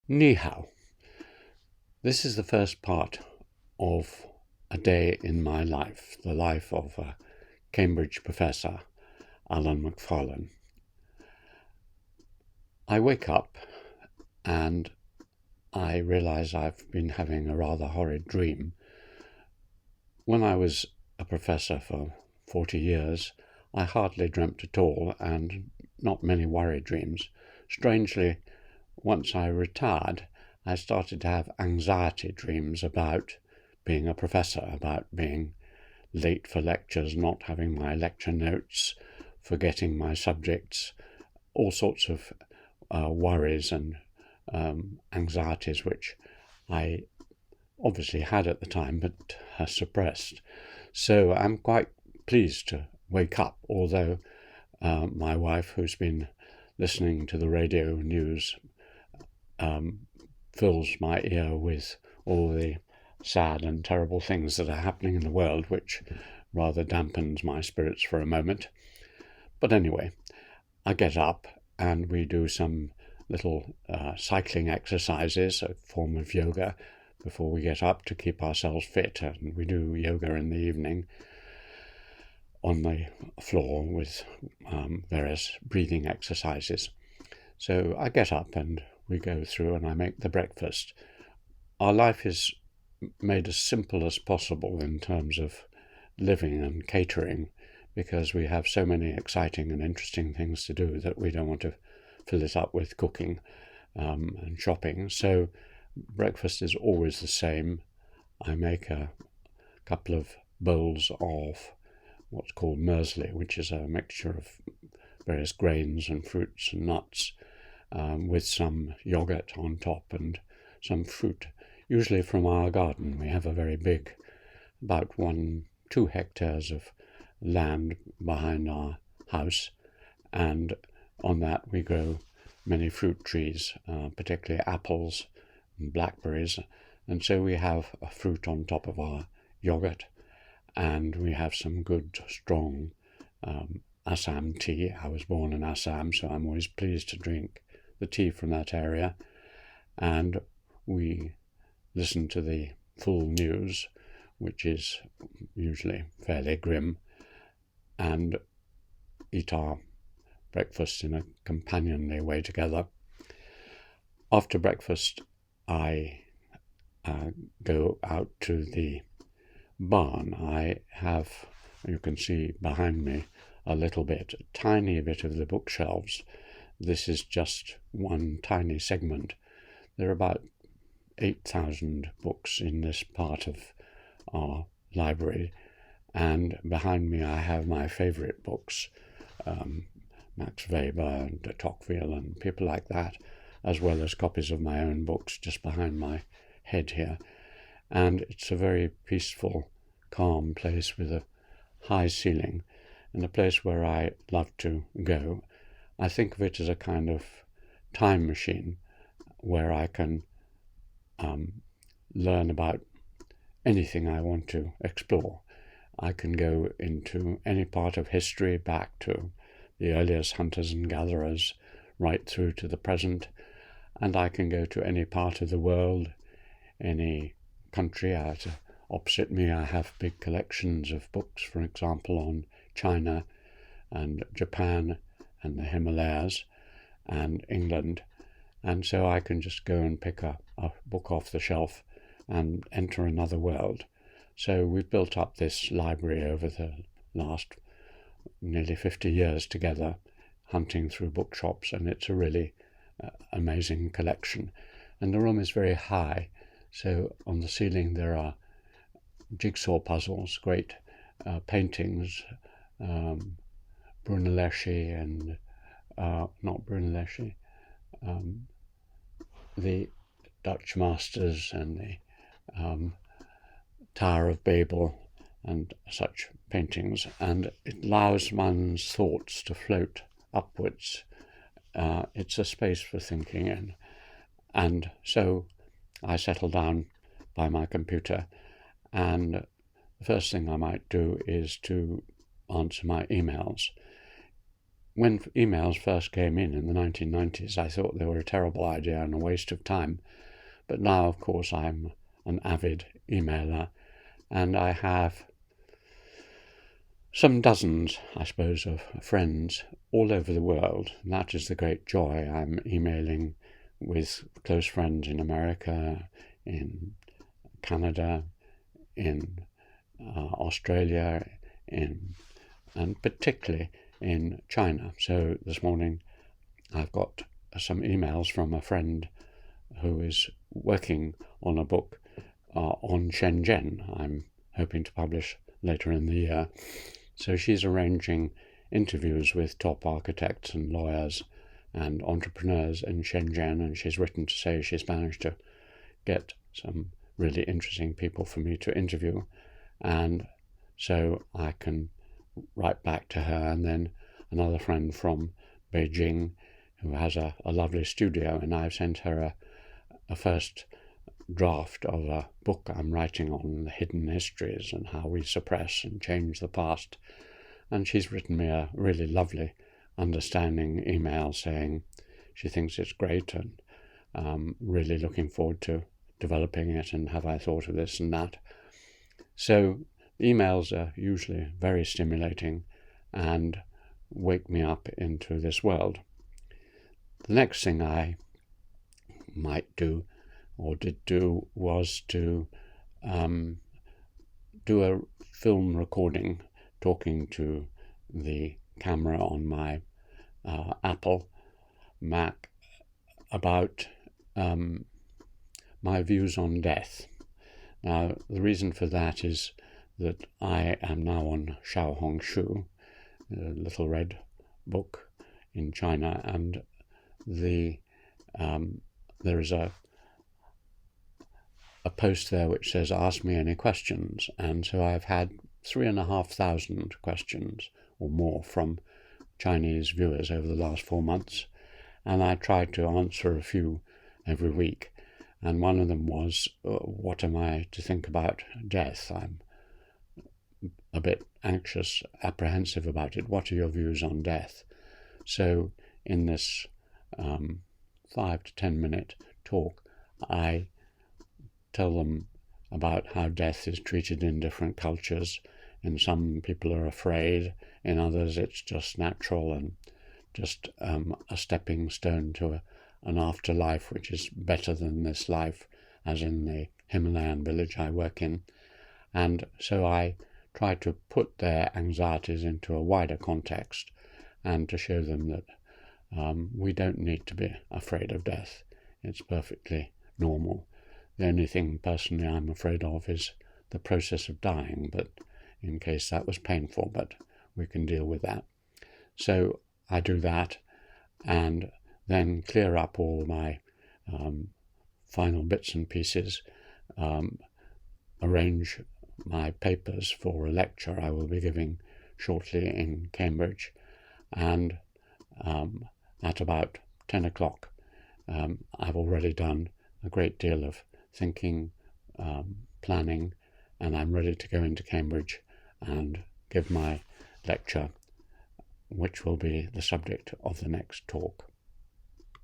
Ni hao. This is the first part of a day in my life, the life of a Cambridge professor, Alan McFarlane. I wake up and I realise I've been having a rather horrid dream. When I was a professor for 40 years, I hardly dreamt at all and not many worry dreams. Strangely, once I retired, I started to have anxiety dreams about being a professor, about being late for lectures, not having my lecture notes, forgetting my subjects, all sorts of worries and anxieties which I obviously had at the time but suppressed. So I'm quite pleased to wake up, although my wife, who's been listening to the radio news, fills my ear with all the sad and terrible things that are happening in the world, which rather dampens my spirits for a moment. But anyway, I get up and we do some little cycling exercises, a form of yoga, before we get up to keep ourselves fit. And we do yoga in the evening on the floor with various breathing exercises. So I get up and we go through and I make the breakfast. Our life is made as simple as possible in terms of living and catering, because we have so many exciting and interesting things to do that we don't want to fill it up with cooking and shopping. So breakfast is always the same. I make a couple of bowls of what's called muesli, which is a mixture of various grains and fruits and nuts, with some yogurt on top and some fruit, usually from our garden. We have a very big, about 2 hectares of land behind our house, and on that we grow many fruit trees, particularly apples and blackberries, and so we have a fruit on top of our yogurt, and we have some good strong Assam tea. I was born in Assam, so I'm always pleased to drink the tea from that area, and we listen to the full news, which is usually fairly grim, and eat our breakfast in a companionly way together. After breakfast, I go out to the barn. I have, you can see behind me a tiny bit of the bookshelves. This is just one tiny segment. There are about 8,000 books in this part of our library, and behind me I have my favourite books, Max Weber and de Tocqueville and people like that, as well as copies of my own books just behind my head here. And it's a very peaceful, calm place with a high ceiling, and a place where I love to go. I think of it as a kind of time machine where I can learn about anything I want to explore. I can go into any part of history, back to the earliest hunters and gatherers, right through to the present, and I can go to any part of the world, any country. Opposite me I have big collections of books, for example, on China and Japan and the Himalayas and England, and so I can just go and pick a book off the shelf and enter another world. So we've built up this library over the last nearly 50 years together, hunting through bookshops, and it's a really amazing collection. And the room is very high, so on the ceiling there are jigsaw puzzles, great paintings, Brunelleschi and not Brunelleschi, the Dutch masters, and the Tower of Babel and such paintings, and it allows one's thoughts to float upwards. It's a space for thinking in. And so I settle down by my computer, and the first thing I might do is to answer my emails. when emails first came in the 1990s, I thought they were a terrible idea and a waste of time. But now, of course, I'm an avid emailer, and I have some dozens, I suppose, of friends all over the world. And that is the great joy. I'm emailing with close friends in America, in Canada, in Australia, and particularly in China. So this morning I've got some emails from a friend who is working on a book on Shenzhen. I'm hoping to publish later in the year. So she's arranging interviews with top architects and lawyers and entrepreneurs in Shenzhen, and she's written to say she's managed to get some really interesting people for me to interview, and so I can write back to her. And then another friend from Beijing who has a lovely studio, and I've sent her a first draft of a book I'm writing on the hidden histories and how we suppress and change the past. And she's written me a really lovely understanding email saying she thinks it's great and really looking forward to developing it, and have I thought of this and that. So emails are usually very stimulating and wake me up into this world. The next thing I might do or did do was to do a film recording talking to the camera on my Apple Mac about my views on death. Now, the reason for that is that I am now on Xiaohongshu, the little red book in China, and there is a post there which says ask me any questions, and so I've had 3,500 questions or more from Chinese viewers over the last 4 months, and I try to answer a few every week. And one of them was, what am I to think about death? I'm a bit anxious, apprehensive about it. What are your views on death? So in this 5 to 10 minute talk, I tell them about how death is treated in different cultures. In some, people are afraid. In others, it's just natural and just a stepping stone to an afterlife, which is better than this life, as in the Himalayan village I work in. And so I try to put their anxieties into a wider context and to show them that we don't need to be afraid of death. It's perfectly normal. The only thing personally I'm afraid of is the process of dying, but in case that was painful, but we can deal with that. So I do that and then clear up all my final bits and pieces, arrange my papers for a lecture I will be giving shortly in Cambridge, and at about 10 o'clock I've already done a great deal of thinking, planning, and I'm ready to go into Cambridge and give my lecture, which will be the subject of the next talk.